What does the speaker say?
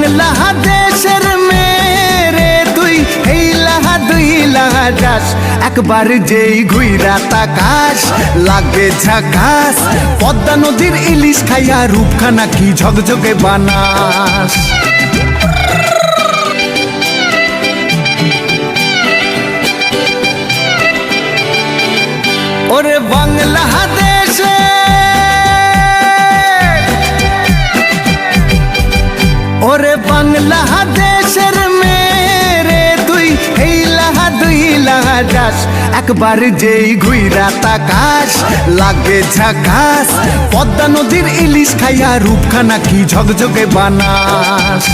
বাংলাদেশের মেরে তুই এই লাহা দুই লাহা যাস একবার যেই ঘুইরা তাকাস লাগে ঝাকাস পদ্মা নদীর ইলিশ খাইয়া রূপখানা কি ঝকঝকে বানাস ওরে বাংলাদেশে ওরে বাংলাদেশের মেরে তুই এই লাহা দুই লাহা যাস একবার যেই ঘুইরা তাকাস লাগে ঝাকাস পদ্মা নদীর ইলিশ খাইয়া রূপখানা কি ঝকঝকে বানাস